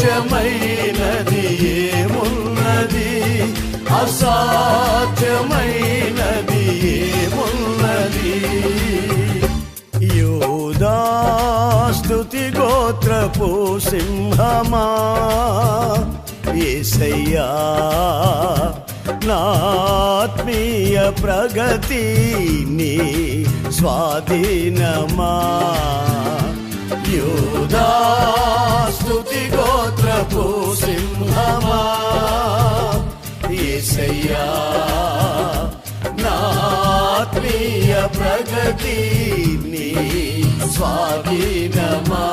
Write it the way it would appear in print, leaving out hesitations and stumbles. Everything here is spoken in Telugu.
అసాధ్యమైనది ఏమున్నది, అసాధ్యమైనది ఏమున్నది. యూదా స్తుతి గోత్రపు సింహమా, యేసయ్యా నా ఆత్మీయ ప్రగతి నీ స్వాధీనమా. యూదా స్తుతి గోత్రపు సింహమా, యేసయ్యా నా ఆత్మీయ ప్రగతి నీ స్వాధీనమా.